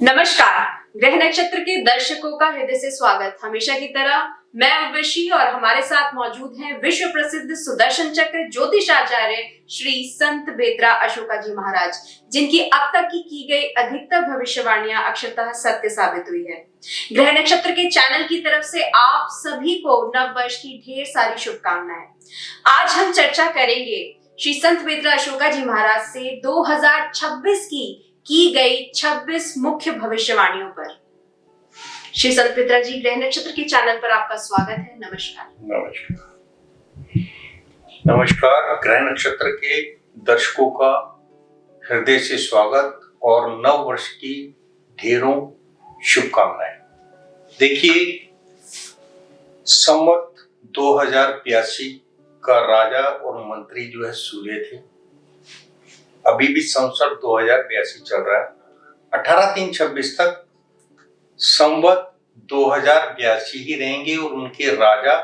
नमस्कार। ग्रह नक्षत्र के दर्शकों का हृदय से स्वागत। हमेशा की तरह मैं उर्वशी और हमारे साथ मौजूद हैं विश्व प्रसिद्ध सुदर्शन चक्र ज्योतिषाचार्य श्री संत बेत्रा अशोका जी महाराज, जिनकी अब तक की गई अधिकतर भविष्यवाणियां अक्षरतः सत्य साबित हुई है। ग्रह नक्षत्र के चैनल की तरफ से आप सभी को नव वर्ष की ढेर सारी शुभकामनाएं। आज हम चर्चा करेंगे श्री संत बेत्रा अशोका जी महाराज से 2026 की गई 26 मुख्य भविष्यवाणियों पर। श्री संत बेत्रा जी, ग्रह नक्षत्र के चैनल पर आपका स्वागत है। नमस्कार। नमस्कार। ग्रह नक्षत्र के दर्शकों का हृदय से स्वागत और नव वर्ष की ढेरों शुभकामनाएं। देखिए, संवत 2082 का राजा और मंत्री जो है सूर्य थे। अभी भी संवत 2082 चल रहा है। 18-3-26 तक संवत 2082 ही रहेंगे और उनके राजा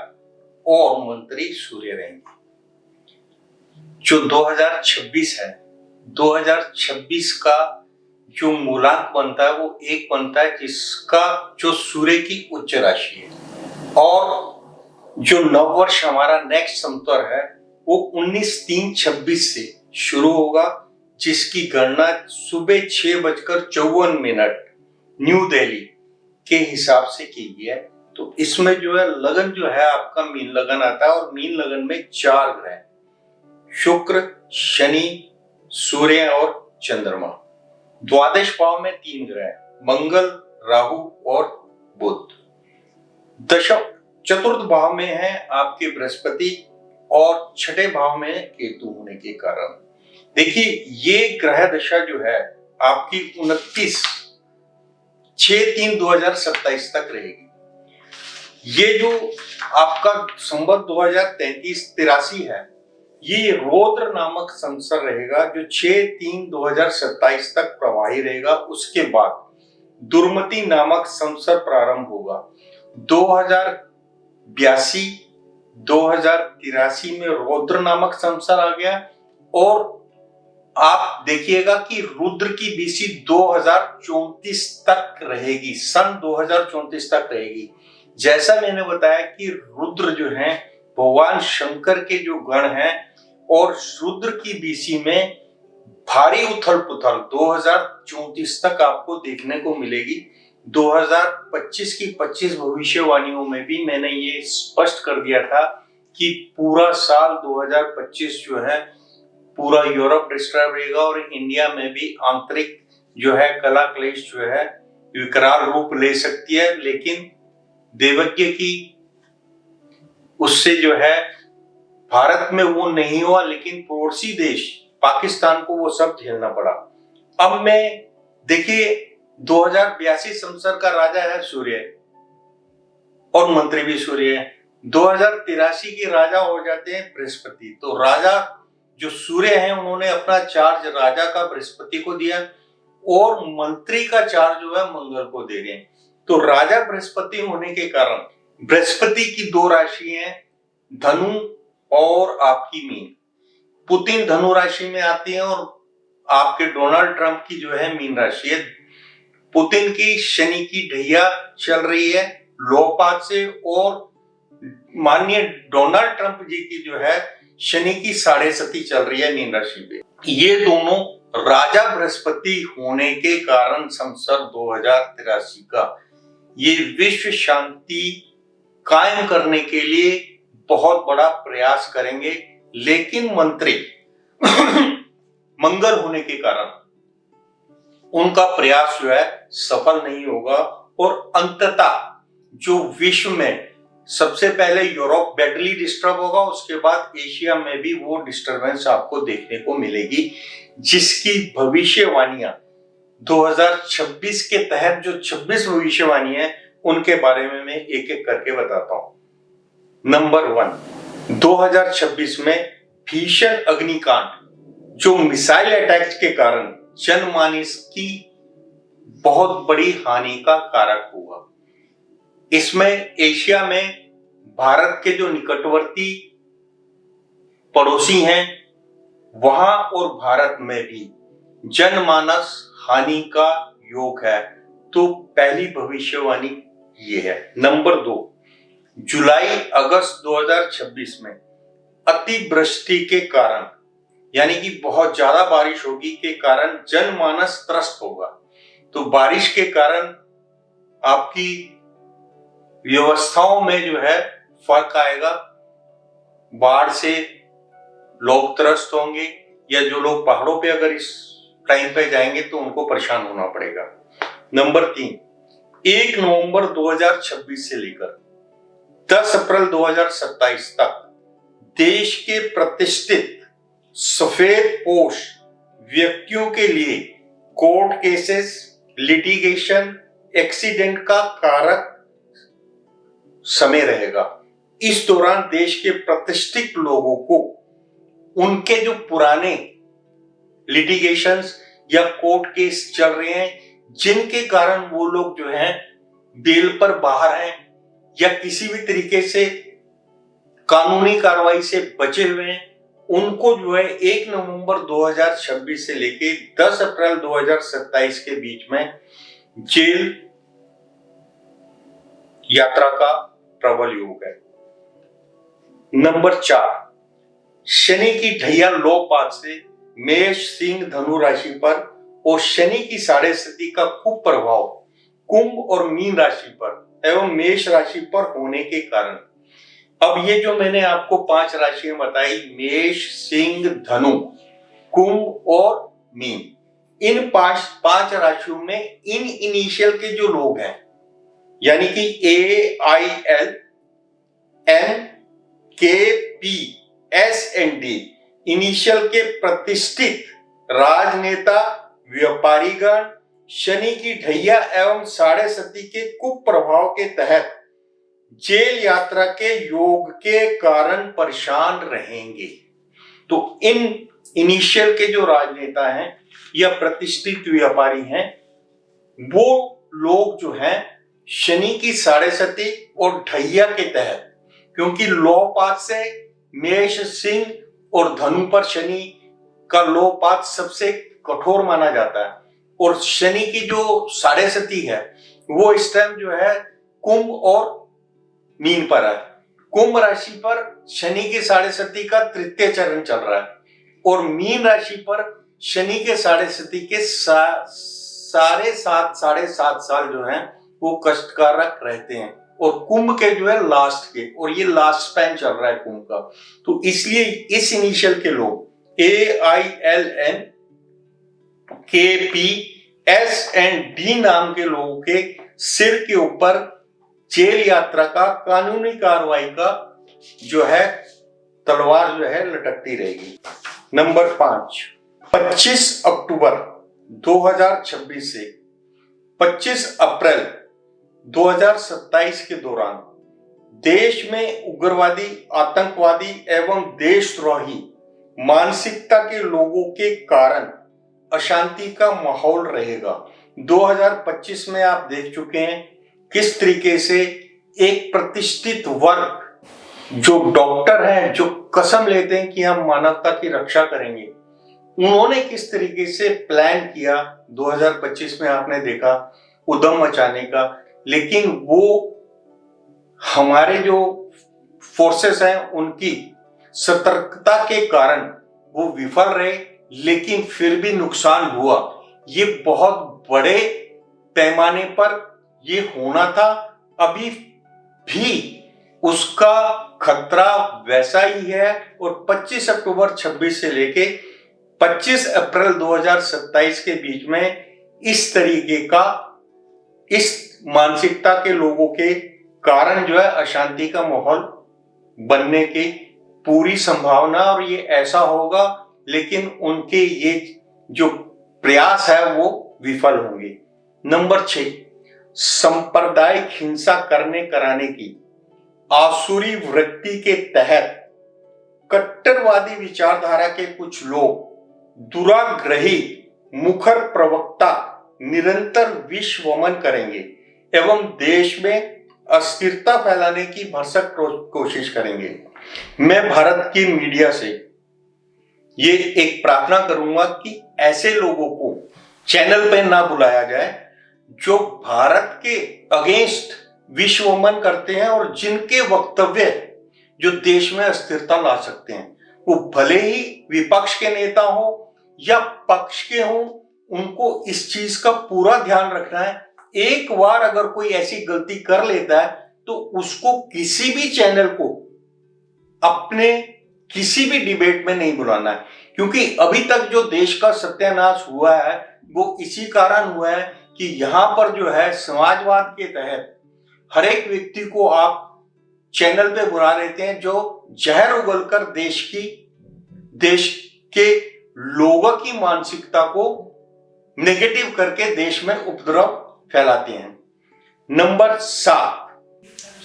और मंत्री सूर्य रहेंगे। जो 2026 है, 2026 का जो मूलांक बनता है वो एक बनता है, जिसका जो सूर्य की उच्च राशि है। और जो नववर्ष हमारा नेक्स्ट संवत्सर है वो 19-3-26 से शुरू होगा, जिसकी गणना सुबह 6:54 न्यू दिल्ली के हिसाब से की गई है। तो इसमें जो है लगन जो है आपका मीन लगन आता है और मीन लगन में 4 ग्रह, शुक्र, शनि, सूर्य और चंद्रमा। द्वादश भाव में 3 ग्रह, मंगल, राहु और बुध। दशम चतुर्थ भाव में है आपके बृहस्पति और छठे भाव में केतु होने के कारण देखिए ये ग्रह दशा जो है आपकी 29/6/3/2027 तक रहेगी। ये जो आपका संवत 2033-83 है, ये रौद्र नामक संवत्सर रहेगा जो 6/3/2027 तक प्रवाही रहेगा। उसके बाद दुर्मति नामक संवत्सर प्रारंभ होगा। 2082-2083 में रौद्र नामक संवत्सर आ गया और आप देखिएगा कि रुद्र की बीसी 2034 तक रहेगी, सन 2034 तक रहेगी। जैसा मैंने बताया कि रुद्र जो है भगवान शंकर के जो गण हैं और रुद्र की बीसी में भारी उथल पुथल 2034 तक आपको देखने को मिलेगी। 2025 की 25 भविष्यवाणियों में भी मैंने ये स्पष्ट कर दिया था कि पूरा साल 2025 जो है पूरा यूरोप डिस्टर्ब रहेगा और इंडिया में भी आंतरिक जो है कला क्लेश जो है विकराल रूप ले सकती है। लेकिन देवज्ञ की उससे जो है भारत में वो नहीं हुआ, लेकिन पड़ोसी देश पाकिस्तान को वो सब झेलना पड़ा। अब मैं देखिए 2082 संवत्सर का राजा है सूर्य और मंत्री भी सूर्य है। 2083 के राजा हो जाते हैं बृहस्पति। तो राजा जो सूर्य है उन्होंने अपना चार्ज राजा का बृहस्पति को दिया और मंत्री का चार्ज जो है मंगल को दे रहे हैं। तो राजा बृहस्पति होने के कारण बृहस्पति की 2 राशि हैं, धनु और आपकी मीन। पुतिन धनु राशि में आती है और आपके डोनाल्ड ट्रंप की जो है मीन राशि है। पुतिन की शनि की ढैया चल रही है लोहपात से और माननीय डोनाल्ड ट्रंप जी की जो है शनि की 7.5 चल रही है मीन राशि पे। ये दोनों राजा बृहस्पति होने के कारण संवत्सर 2083 का ये विश्व शांति कायम करने के लिए बहुत बड़ा प्रयास करेंगे। लेकिन मंत्री मंगल होने के कारण उनका प्रयास जो है सफल नहीं होगा और अंततः जो विश्व में सबसे पहले यूरोप बैडली डिस्टर्ब होगा, उसके बाद एशिया में भी वो डिस्टरबेंस आपको देखने को मिलेगी, जिसकी भविष्यवाणियां 2026 के तहत जो 26 भविष्यवाणी है उनके बारे में मैं एक एक करके बताता हूं। नंबर 1, 2026 में भीषण अग्निकांड जो मिसाइल अटैक के कारण जनमानस की बहुत बड़ी हानि का कारक होगा। इसमें एशिया में भारत के जो निकटवर्ती पड़ोसी हैं वहां और भारत में भी जनमानस हानि का योग है तो पहली भविष्यवाणी ये है। नंबर 2, जुलाई अगस्त 2026 में अतिवृष्टि के कारण, यानी कि बहुत ज्यादा बारिश होगी के कारण जनमानस त्रस्त होगा। तो बारिश के कारण आपकी व्यवस्थाओं में जो है फर्क आएगा, बाढ़ से लोग त्रस्त होंगे, या जो लोग पहाड़ों पे अगर इस टाइम पे जाएंगे तो उनको परेशान होना पड़ेगा। नंबर 3, 1 नवंबर 2026 से लेकर 10 अप्रैल 2027 तक देश के प्रतिष्ठित सफेद पोश व्यक्तियों के लिए कोर्ट केसेस, लिटिगेशन, एक्सीडेंट का कारक समय रहेगा। इस दौरान देश के प्रतिष्ठित लोगों को उनके जो पुराने लिटिगेशंस या कोर्ट केस चल रहे हैं, जिनके कारण वो लोग जो हैं बेल पर बाहर हैं या किसी भी तरीके से कानूनी कार्रवाई से बचे हुए हैं, उनको जो है 1 नवंबर 2026 से लेके 10 अप्रैल 2027 के बीच में जेल यात्रा का प्रबल योग है। नंबर 4, शनि की ढैया लो पात से मेष, सिंह, धनु राशि पर और शनि की साढ़े स्थिति का खूब प्रभाव कुंभ और मीन राशि पर एवं मेष राशि पर होने के कारण, अब ये जो मैंने आपको 5 राशियां बताई, मेष, सिंह, धनु, कुंभ और मीन, इन 5 राशियों में इन इनिशियल के जो लोग हैं, यानी कि AIL, NKP, SND इनिशियल के प्रतिष्ठित राजनेता, व्यापारीगण शनि की ढैया एवं साढ़े सती के कुप्रभाव के तहत जेल यात्रा के योग के कारण परेशान रहेंगे। तो इन इनिशियल के जो राजनेता हैं या प्रतिष्ठित व्यापारी हैं, वो लोग जो हैं शनि की साढ़े सती और ढैया के तहत, क्योंकि लौ पात से मेष, सिंह और धनु पर शनि का लौ पात सबसे कठोर माना जाता है, और शनि की जो साढ़े सती है वो इस टाइम जो है कुंभ और मीन पर है। कुंभ राशि पर शनि के साढ़े सती का तृतीय चरण चल रहा है, और मीन राशि पर शनि के साढ़े सती के साढ़े सात साल जो हैं वो कष्टकारक रहते हैं, और कुंभ के जो है लास्ट के, और ये लास्ट स्पैन चल रहा है कुंभ का। तो इसलिए इस इनिशियल के लोग AIL, NKP, SND नाम के लोगों के सिर के ऊपर जेल यात्रा का, कानूनी कार्रवाई का जो है तलवार जो है लटकती रहेगी। नंबर 5, 25 अक्टूबर 2026 से 25 अप्रैल 2027 के दौरान देश में उग्रवादी, आतंकवादी एवं देशद्रोही मानसिकता के लोगों के कारण अशांति का माहौल रहेगा। 2025 में आप देख चुके हैं किस तरीके से एक प्रतिष्ठित वर्ग जो डॉक्टर हैं, जो कसम लेते हैं कि हम मानवता की रक्षा करेंगे, उन्होंने किस तरीके से प्लान किया 2025 में आपने देखा उद्यम मचाने का, लेकिन वो हमारे जो फोर्सेस हैं उनकी सतर्कता के कारण वो विफल रहे, लेकिन फिर भी नुकसान हुआ। ये बहुत बड़े पैमाने पर ये होना था, अभी भी उसका खतरा वैसा ही है, और 25 अक्टूबर 26 से लेके 25 अप्रैल 2027 के बीच में इस तरीके का, इस मानसिकता के लोगों के कारण जो है अशांति का माहौल बनने की पूरी संभावना, और ये ऐसा होगा, लेकिन उनके ये जो प्रयास है वो विफल होंगे। नंबर 6, सांप्रदायिक हिंसा कराने की आसुरी वृत्ति के तहत कट्टरवादी विचारधारा के कुछ लोग, दुराग्रही मुखर प्रवक्ता निरंतर विश्वमन करेंगे एवं देश में अस्थिरता फैलाने की भरसक कोशिश करेंगे। मैं भारत की मीडिया से ये एक प्रार्थना करूंगा कि ऐसे लोगों को चैनल पे ना बुलाया जाए जो भारत के अगेंस्ट विश्वमन करते हैं और जिनके वक्तव्य जो देश में अस्थिरता ला सकते हैं, वो भले ही विपक्ष के नेता हो या पक्ष के हो, उनको इस चीज का पूरा ध्यान रखना है। एक बार अगर कोई ऐसी गलती कर लेता है तो उसको किसी भी चैनल को अपने किसी भी डिबेट में नहीं बुलाना है, क्योंकि अभी तक जो देश का सत्यानाश हुआ है वो इसी कारण हुआ है कि यहां पर जो है समाजवाद के तहत हर एक व्यक्ति को आप चैनल पे बुला लेते हैं जो जहर उगलकर देश के लोगों की मानसिकता को नेगेटिव करके देश में उपद्रव फैलाते हैं। नंबर 7,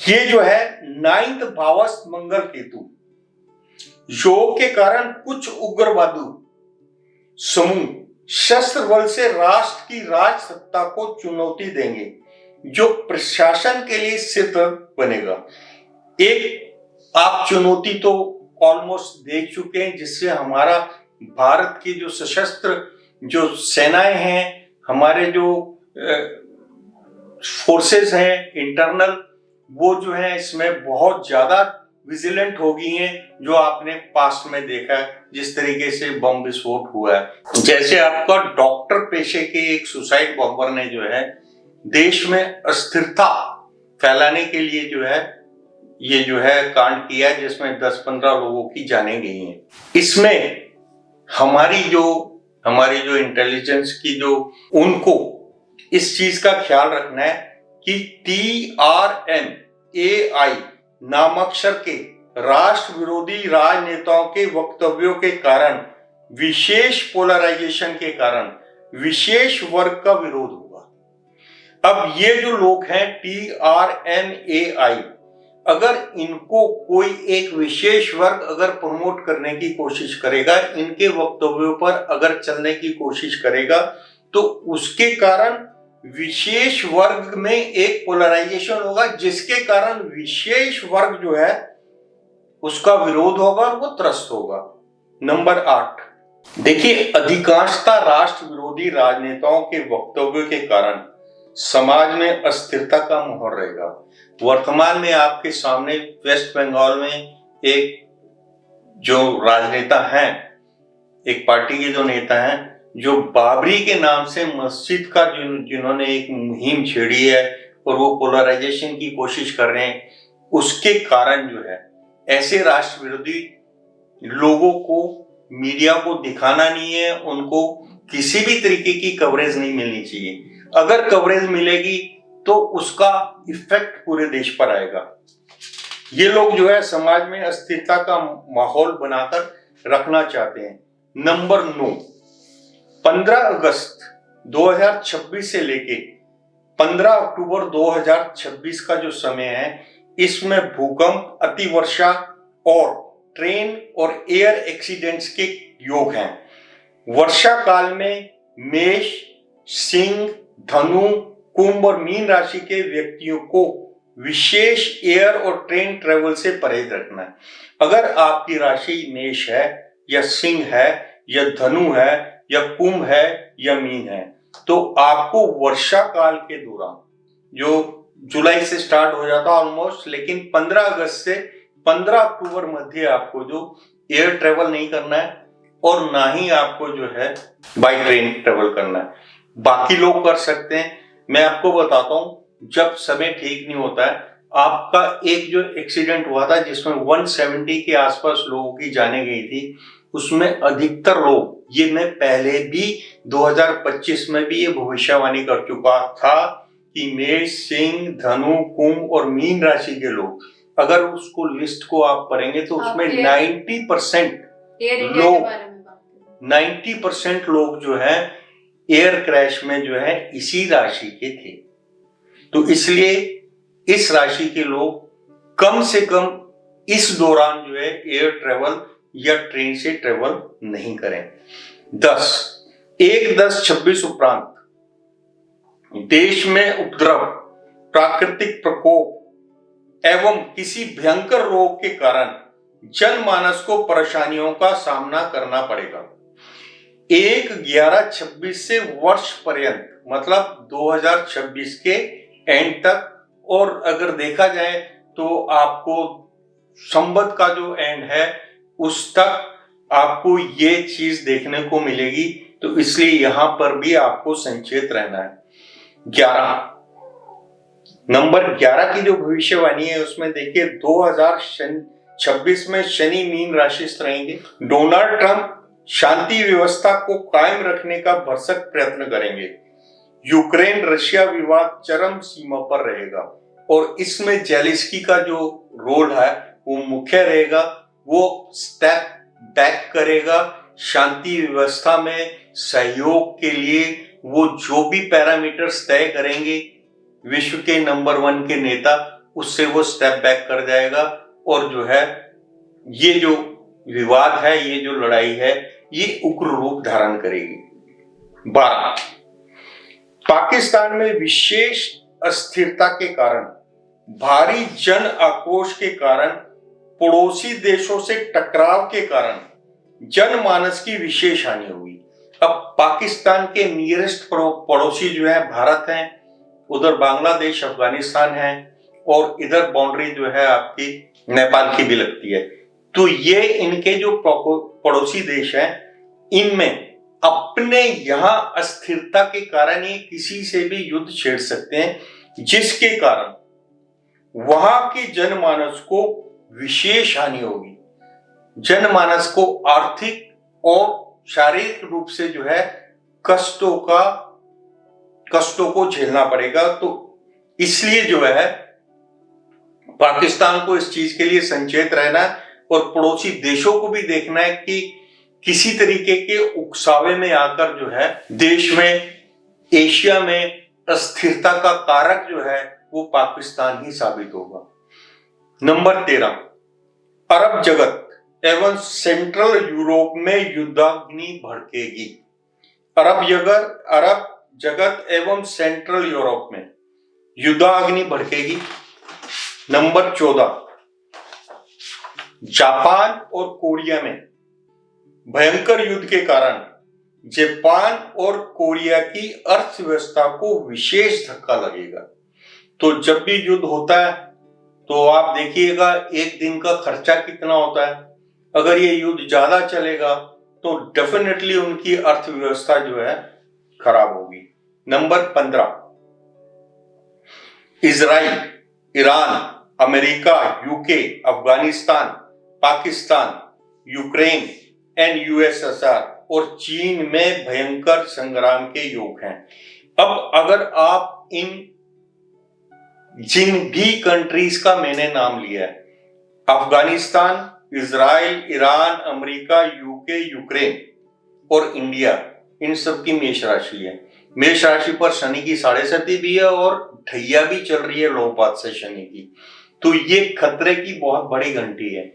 ये जो है 9th भावस मंगल केतु योग के कारण कुछ उग्रवादी समूह शस्त्र बल से राष्ट्र की राज सत्ता को चुनौती देंगे, जो प्रशासन के लिए सिद्ध बनेगा। एक आप चुनौती तो ऑलमोस्ट देख चुके हैं, जिससे हमारा भारत की जो सशस्त्र जो सेनाएं हैं, हमारे जो फोर्सेस हैं इंटरनल, वो जो है इसमें बहुत ज्यादा विजिलेंट हो गई हैं, जो आपने पास्ट में देखा है जिस तरीके से बम विस्फोट हुआ है। जैसे आपका डॉक्टर पेशे के एक सुसाइड बॉम्बर ने जो है देश में अस्थिरता फैलाने के लिए जो है ये जो है कांड किया, जिसमें 10-15 लोगों की जानें गई हैं। इसमें हमारी जो इंटेलिजेंस की जो उनको इस चीज का ख्याल रखना है कि TRMAI नामाक्षर के राष्ट्र विरोधी राजनेताओं के वक्तव्यों के कारण, विशेष पोलराइजेशन के कारण विशेष वर्ग का विरोध होगा। अब ये जो लोग हैं TRMAI, अगर इनको कोई एक विशेष वर्ग अगर प्रमोट करने की कोशिश करेगा, इनके वक्तव्यों पर अगर चलने की कोशिश करेगा, तो उसके कारण विशेष वर्ग में एक पोलराइजेशन होगा, जिसके कारण विशेष वर्ग जो है उसका विरोध होगा और वो त्रस्त होगा। नंबर 8, देखिए, अधिकांशतः राष्ट्र विरोधी राजनेताओं के वक्तव्यों के कारण समाज में अस्थिरता का माहौल रहेगा। वर्तमान में आपके सामने वेस्ट बंगाल में एक जो राजनेता हैं, एक पार्टी के जो नेता हैं, जो बाबरी के नाम से मस्जिद का जिन्होंने एक मुहिम छेड़ी है और वो पोलराइजेशन की कोशिश कर रहे हैं, उसके कारण जो है ऐसे राष्ट्र विरोधी लोगों को मीडिया को दिखाना नहीं है, उनको किसी भी तरीके की कवरेज नहीं मिलनी चाहिए। अगर कवरेज मिलेगी तो उसका इफेक्ट पूरे देश पर आएगा। ये लोग जो है समाज में अस्थिरता का माहौल बनाकर रखना चाहते हैं। नंबर 9, 15 अगस्त 2026 से लेके 15 अक्टूबर 2026 का जो समय है, इसमें भूकंप, अतिवर्षा और ट्रेन और एयर एक्सीडेंट्स के योग हैं। वर्षा काल में मेष, सिंह, धनु, कुंभ और मीन राशि के व्यक्तियों को विशेष एयर और ट्रेन ट्रेवल से परहेज रखना है। अगर आपकी राशि मेष है या सिंह है या धनु है या कुंभ है या मीन है, तो आपको वर्षा काल के दौरान, जो जुलाई से स्टार्ट हो जाता ऑलमोस्ट, लेकिन 15 अगस्त से 15 अक्टूबर मध्य आपको जो एयर ट्रेवल नहीं करना है और ना ही आपको जो है बाई ट्रेन ट्रेवल करना है। बाकी लोग कर सकते हैं। मैं आपको बताता हूं, जब समय ठीक नहीं होता है, आपका एक जो एक्सीडेंट हुआ था जिसमें 170 के आसपास लोगों की जाने गई थी, उसमें अधिकतर लोग, ये मैं पहले भी 2025 में भी ये भविष्यवाणी कर चुका था कि मेष, सिंह, धनु, कुंभ और मीन राशि के लोग, अगर उसको लिस्ट को आप पढ़ेंगे तो उसमें 90% लोग जो है एयर क्रैश में जो है इसी राशि के थे। तो इसलिए इस राशि के लोग कम से कम इस दौरान जो है एयर ट्रेवल या ट्रेन से ट्रेवल नहीं करें। 1-10-26 उपरांत देश में उपद्रव, प्राकृतिक प्रकोप एवं किसी भयंकर रोग के कारण जनमानस को परेशानियों का सामना करना पड़ेगा। 1/11/26 से वर्ष पर्यंत, मतलब 2026 के एंड तक, और अगर देखा जाए तो आपको संवत का जो एंड है उस तक आपको ये चीज देखने को मिलेगी। तो इसलिए यहां पर भी आपको संचेत रहना है। 11 नंबर 11 की जो भविष्यवाणी है उसमें देखिए 2026 में शनि मीन राशि से रहेंगे। डोनाल्ड ट्रंप शांति व्यवस्था को कायम रखने का भरसक प्रयत्न करेंगे। यूक्रेन रशिया विवाद चरम सीमा पर रहेगा और इसमें जेलेंस्की का जो रोल है वो मुख्य रहेगा। वो स्टेप बैक करेगा, शांति व्यवस्था में सहयोग के लिए वो जो भी पैरामीटर्स तय करेंगे विश्व के नंबर 1 के नेता, उससे वो स्टेप बैक कर जाएगा। और जो है ये जो विवाद है, ये जो लड़ाई है, ये उग्र रूप धारण करेगी। 12 पाकिस्तान में विशेष अस्थिरता के कारण, भारी जन आक्रोश के कारण, पड़ोसी देशों से टकराव के कारण जनमानस की विशेष हानि हुई। अब पाकिस्तान के नियरेस्ट पड़ोसी जो है भारत है, उधर बांग्लादेश अफगानिस्तान है, और इधर बाउंड्री जो है आपकी नेपाल की भी लगती है। तो ये इनके जो पड़ोसी देश हैं, इनमें अपने यहां अस्थिरता के कारण ये किसी से भी युद्ध छेड़ सकते हैं, जिसके कारण वहां की जनमानस को विशेष हानि होगी। जनमानस को आर्थिक और शारीरिक रूप से जो है कष्टों को झेलना पड़ेगा। तो इसलिए जो है पाकिस्तान को इस चीज के लिए संचेत रहना है और पड़ोसी देशों को भी देखना है कि किसी तरीके के उकसावे में आकर जो है देश में, एशिया में अस्थिरता का कारक जो है वो पाकिस्तान ही साबित होगा। नंबर 13 अरब जगत एवं सेंट्रल यूरोप में युद्धाग्नि भड़केगी। अरब जगत एवं सेंट्रल यूरोप में युद्धाग्नि भड़केगी। नंबर 14 जापान और कोरिया में भयंकर युद्ध के कारण जापान और कोरिया की अर्थव्यवस्था को विशेष धक्का लगेगा। तो जब भी युद्ध होता है तो आप देखिएगा एक दिन का खर्चा कितना होता है। अगर ये युद्ध ज्यादा चलेगा तो डेफिनेटली उनकी अर्थव्यवस्था जो है खराब होगी। Number 15 Israel, Iran, America, UK, Afghanistan, Pakistan, Ukraine and USSR और चीन में भयंकर संग्राम के योग हैं। अब अगर आप इन जिन भी कंट्रीज का मैंने नाम लिया है, Afghanistan, Israel, Iran, America, UK, Ukraine और इंडिया, इन सब की मेष राशि है। मेष राशि पर शनि की 7.5 भी है और ढैया भी चल रही है लोहपात से शनि की। तो ये खतरे की बहुत बड़ी घंटी है।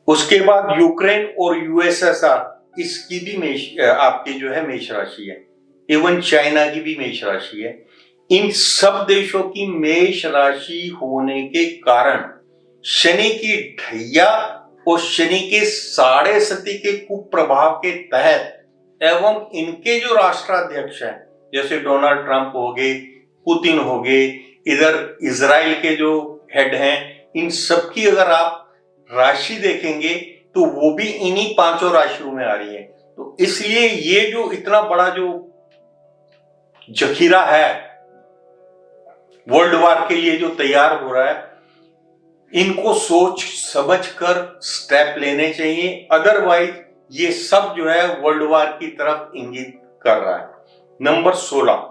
उसके बाद यूक्रेन और यूएसएसआर, इसकी भी आपकी जो है मेष राशि है। इवन चाइना की भी मेष राशि है। इन सब देशों की मेष राशि होने के कारण शनि की ढैया और शनि के 7.5 के कुप्रभाव के तहत एवं इनके जो राष्ट्राध्यक्ष हैं जैसे डोनाल्ड ट्रंप हो गए, पुतिन हो गए, इधर इजराइल के जो हेड हैं, इन सब की अगर आप राशि देखेंगे तो वो भी इन्हीं 5 राशियों में आ रही है। तो इसलिए ये जो इतना बड़ा जो जखीरा है वर्ल्ड वार के लिए जो तैयार हो रहा है, इनको सोच समझकर स्टेप लेने चाहिए। अदरवाइज ये सब जो है वर्ल्ड वार की तरफ इंगित कर रहा है। नंबर 16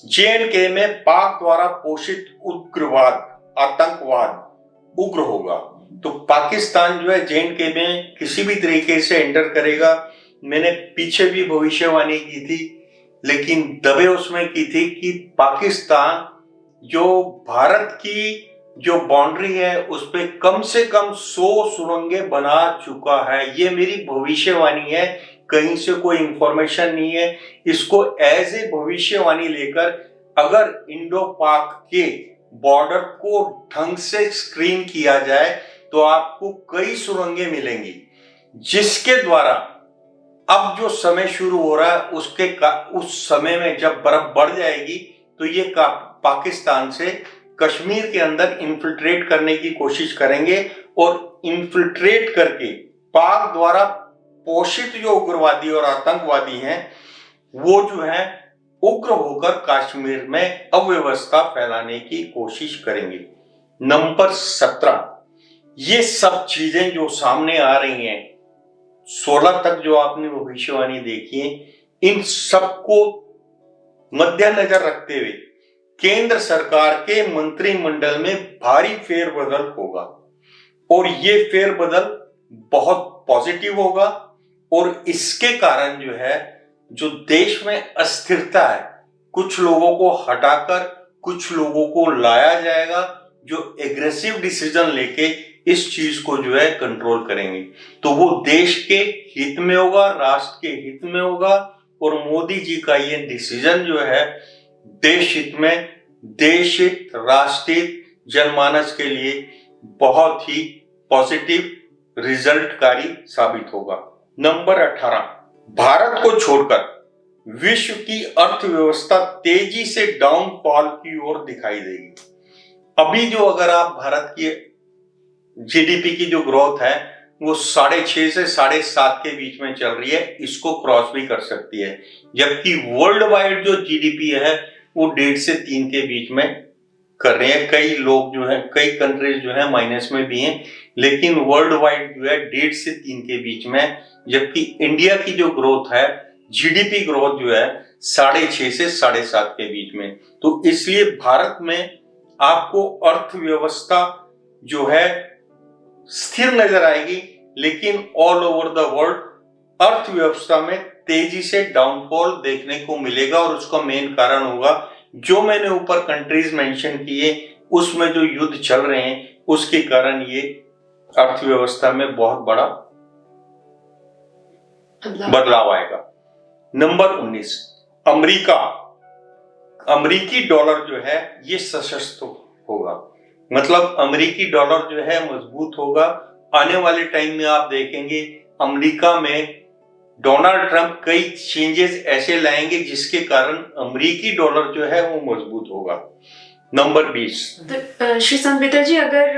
JNK में पाक द्वारा पोषित उग्रवाद, आतंकवाद उग्र होगा। तो पाकिस्तान जो है JNK में किसी भी तरीके से एंटर करेगा। मैंने पीछे भी भविष्यवाणी की थी, लेकिन दबे उसमें की थी कि पाकिस्तान जो भारत की जो बाउंड्री है उस पे कम से कम 100 सुरंगें बना चुका है। ये मेरी भविष्यवाणी है, कहीं से कोई इंफॉर्मेशन नहीं है। इसको एज ए भविष्यवाणी लेकर अगर इंडो पाक के बॉर्डर को ढंग से स्क्रीन किया जाए तो आपको कई सुरंगें मिलेंगी, जिसके द्वारा अब जो समय शुरू हो रहा है उस समय में जब बर्फ बढ़ जाएगी तो ये पाकिस्तान से कश्मीर के अंदर इन्फिल्ट्रेट करने की कोशिश करेंगे और इन्फिल्ट्रेट करके पाक द्वारा पोषित जो उग्रवादी और आतंकवादी हैं वो जो है उग्र होकर कश्मीर में अव्यवस्था फैलाने की कोशिश करेंगे। नंबर 17, ये सब चीजें जो सामने आ रही हैं 16 तक जो आपने भविष्यवाणी देखी है, इन सबको मद्देनजर रखते हुए केंद्र सरकार के मंत्रिमंडल में भारी फेरबदल होगा और ये फेरबदल बहुत पॉजिटिव होगा और इसके कारण जो है जो देश में अस्थिरता है कुछ लोगों को हटाकर कुछ लोगों को लाया जाएगा जो एग्रेसिव डिसीजन लेके इस चीज को जो है कंट्रोल करेंगे। तो वो देश के हित में होगा, राष्ट्र के हित में होगा और मोदी जी का ये डिसीजन जो है देश हित में, देश हित, राष्ट्र हित, जनमानस के लिए बहुत ही पॉजिटिव रिजल्टकारी साबित होगा। नंबर 18, भारत को छोड़कर विश्व की अर्थव्यवस्था तेजी से डाउनफॉल की ओर दिखाई देगी। अभी जो अगर आप भारत की जीडीपी की जो ग्रोथ है वो 6.5 से 7.5 के बीच में चल रही है, इसको क्रॉस भी कर सकती है, जबकि वर्ल्ड वाइड जो जीडीपी है वो 1.5 से 3 के बीच में कर रहे हैं। कई लोग जो है, कई कंट्रीज जो है माइनस में भी हैं, लेकिन वर्ल्ड वाइड जो है 1.5 से 3 के बीच में, जबकि इंडिया की जो ग्रोथ है, जीडीपी ग्रोथ जो है 6.5 से 7.5 के बीच में। तो इसलिए भारत में आपको अर्थव्यवस्था जो है स्थिर नजर आएगी, लेकिन ऑल ओवर द वर्ल्ड अर्थव्यवस्था में तेजी से डाउनफॉल देखने को मिलेगा और उसका मेन कारण होगा जो मैंने ऊपर कंट्रीज मेंशन किए, उसमें जो युद्ध चल रहे हैं उसके कारण ये अर्थव्यवस्था में बहुत बड़ा बदलाव आएगा। नंबर 19, अमेरिका, अमेरिकी डॉलर जो है ये सशक्त होगा, मतलब अमेरिकी डॉलर जो है मजबूत होगा। आने वाले टाइम में आप देखेंगे अमेरिका में डोनाल्ड ट्रंप कई चेंजेस ऐसे लाएंगे जिसके कारण अमेरिकी डॉलर जो है वो मजबूत होगा। नंबर 20, श्री संत बेत्रा जी, अगर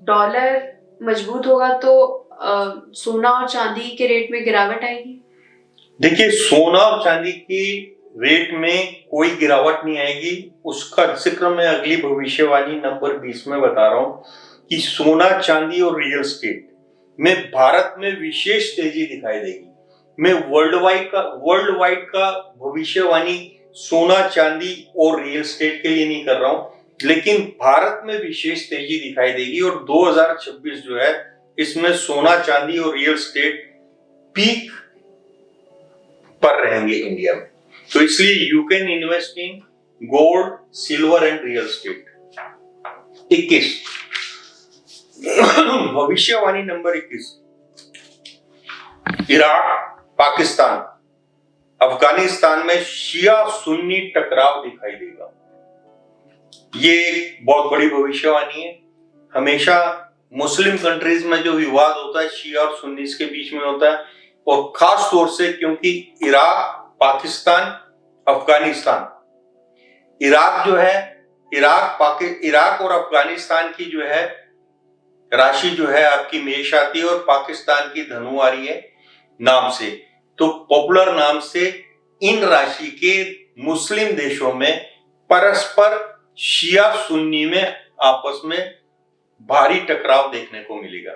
डॉलर मजबूत होगा तो सोना और चांदी के रेट में गिरावट आएगी? देखिए, सोना और चांदी की रेट में कोई गिरावट नहीं आएगी, उसका जिक्र मैं अगली भविष्यवाणी नंबर 20 में बता रहा हूं कि सोना, चांदी और रियल एस्टेट में भारत में विशेष तेजी दिखाई देगी। मैं वर्ल्ड वाइड का भविष्यवाणी सोना, चांदी और रियल एस्टेट के लिए नहीं कर रहा हूं, लेकिन भारत में विशेष तेजी दिखाई देगी और 2026 जो है इसमें सोना, चांदी और रियल एस्टेट पीक पर रहेंगे इंडिया में। तो इसलिए you can invest in gold, silver and real estate. 21, भविष्यवाणी नंबर 21, इराक, पाकिस्तान, अफगानिस्तान में शिया सुन्नी टकराव दिखाई देगा। ये एक बहुत बड़ी भविष्यवाणी है। हमेशा मुस्लिम कंट्रीज में जो विवाद होता है शिया और सुन्नी के बीच में होता है, और खास तौर से क्योंकि इराक, पाकिस्तान, अफगानिस्तान, इराक जो है, इराक और अफगानिस्तान की जो है राशि जो है आपकी मेष आती है और पाकिस्तान की धनु आ रही है नाम से, तो पॉपुलर नाम से इन राशि के मुस्लिम देशों में परस्पर शिया सुन्नी में आपस में भारी टकराव देखने को मिलेगा।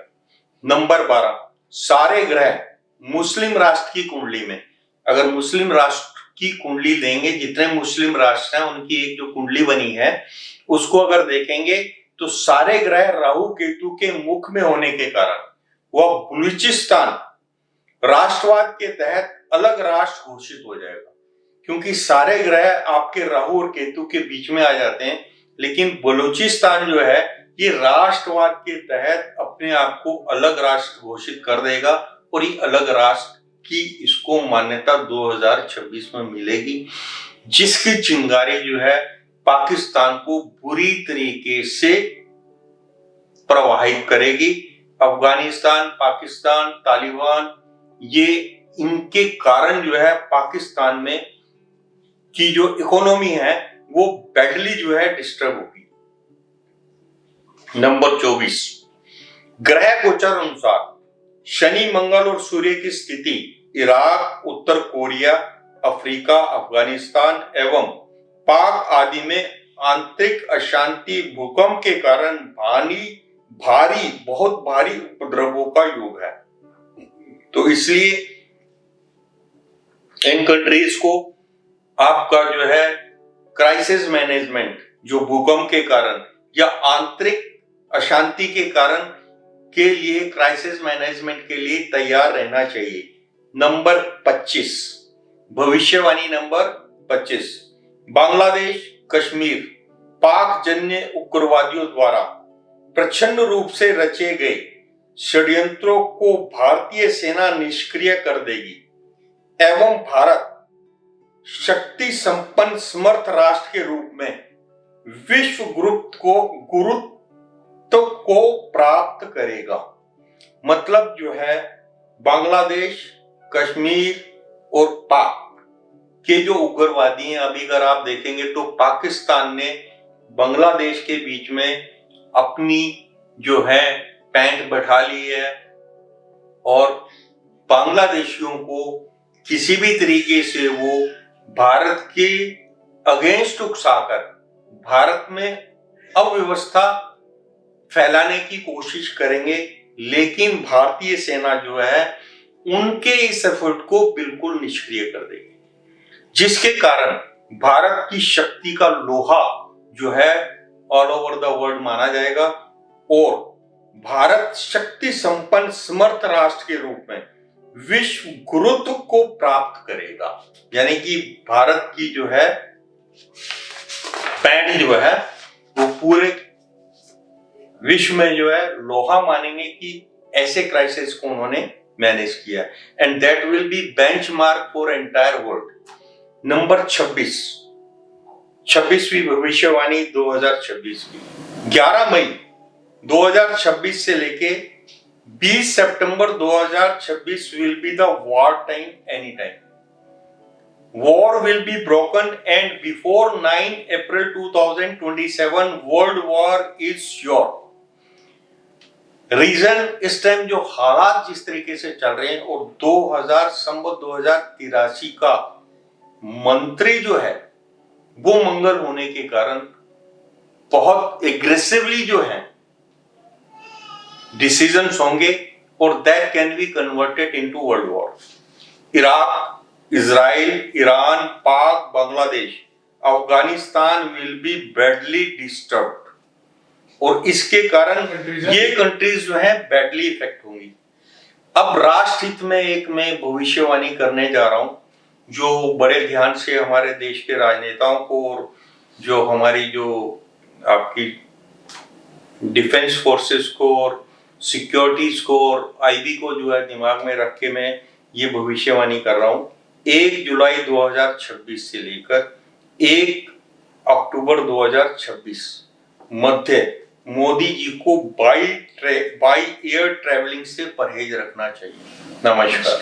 नंबर 12, सारे ग्रह मुस्लिम राष्ट्र की कुंडली में, अगर मुस्लिम राष्ट्र की कुंडली देंगे, जितने मुस्लिम राष्ट्र हैं उनकी एक जो कुंडली बनी है उसको अगर देखेंगे तो सारे ग्रह राहु केतु के मुख में होने के कारण वह बलूचिस्तान राष्ट्रवाद के तहत अलग राष्ट्र घोषित हो जाएगा, क्योंकि सारे ग्रह आपके राहु और केतु के बीच में आ जाते हैं, लेकिन बलूचिस्तान जो है ये राष्ट्रवाद के तहत अपने आप को अलग राष्ट्र घोषित कर देगा और ये अलग राष्ट्र की इसको मान्यता 2026 में मिलेगी, जिसकी चिंगारी जो है पाकिस्तान को बुरी तरीके से प्रभावित करेगी। अफगानिस्तान, पाकिस्तान, तालिबान ये इनके कारण जो है पाकिस्तान में की जो इकोनॉमी है वो बैडली जो है डिस्टर्ब होगी। नंबर 24, ग्रह गोचर अनुसार शनि, मंगल और सूर्य की स्थिति इराक, उत्तर कोरिया, अफ्रीका, अफगानिस्तान एवं पाक आदि में आंतरिक अशांति, भूकंप के कारण बहुत भारी उपद्रवों का योग है। तो इसलिए इन कंट्रीज को आपका जो है क्राइसिस मैनेजमेंट, जो भूकंप के कारण या आंतरिक अशांति के कारण के लिए क्राइसिस मैनेजमेंट के लिए तैयार रहना चाहिए। नंबर 25, भविष्यवाणी नंबर 25, बांग्लादेश, कश्मीर पाक जन्य उग्रवादियों द्वारा प्रच्छन्न रूप से रचे गए षड्यंत्रों को भारतीय सेना निष्क्रिय कर देगी एवं भारत शक्ति संपन्न समर्थ राष्ट्र के रूप में विश्व गुरुत्व को प्राप्त करेगा। मतलब जो है बांग्लादेश, कश्मीर और पाक के जो उग्रवादी हैं, अभी अगर आप देखेंगे तो पाकिस्तान ने बांग्लादेश के बीच में अपनी जो है पैंट बैठा ली है और बांग्लादेशियों को किसी भी तरीके से वो भारत के अगेंस्ट उकसाकर भारत में अव्यवस्था फैलाने की कोशिश करेंगे, लेकिन भारतीय सेना जो है उनके इस एफर्ट को बिल्कुल निष्क्रिय कर देगी, जिसके कारण भारत की शक्ति का लोहा जो है ऑल ओवर द वर्ल्ड माना जाएगा और भारत शक्ति संपन्न समर्थ राष्ट्र के रूप में विश्व गुरुत्व को प्राप्त करेगा। यानी कि भारत की जो है पैंट जो है वो पूरे विश्व में जो है लोहा मानेंगे कि ऐसे क्राइसिस को उन्होंने मैनेज किया and that will be benchmark for entire world. Number 26वीं भविष्यवाणी 2026 की 11 मई 2026 से लेके 20 सितंबर 2026 will be the war time anytime. War will be broken and before 9 April 2027 World War is sure. Region इस टाइम जो हालात जिस तरीके से चल रहे हैं और 2083 का मंत्री जो है वो मंगल होने के कारण बहुत एग्रेसिवली जो है डिसीजंस होंगे और that can be converted into world war. Iraq, Israel, Iran, Pak, Bangladesh, Afghanistan will be badly disturbed और इसके कारण ये कंट्रीज जो है बैडली इफेक्ट होंगी। अब राष्ट्रहित में एक मैं भविष्यवाणी करने जा रहा हूं जो बड़े ध्यान से हमारे देश के राजनेताओं को और जो हमारी जो आपकी डिफेंस फोर्सेस को और सिक्योरिटीज को और आईबी को जो है दिमाग में रख के मैं ये भविष्यवाणी कर रहा हूं। 1 जुलाई 2026 से लेकर 1 अक्टूबर 2026 मध्य मोदी जी को बाई एयर ट्रेवलिंग से परहेज रखना चाहिए। नमस्कार।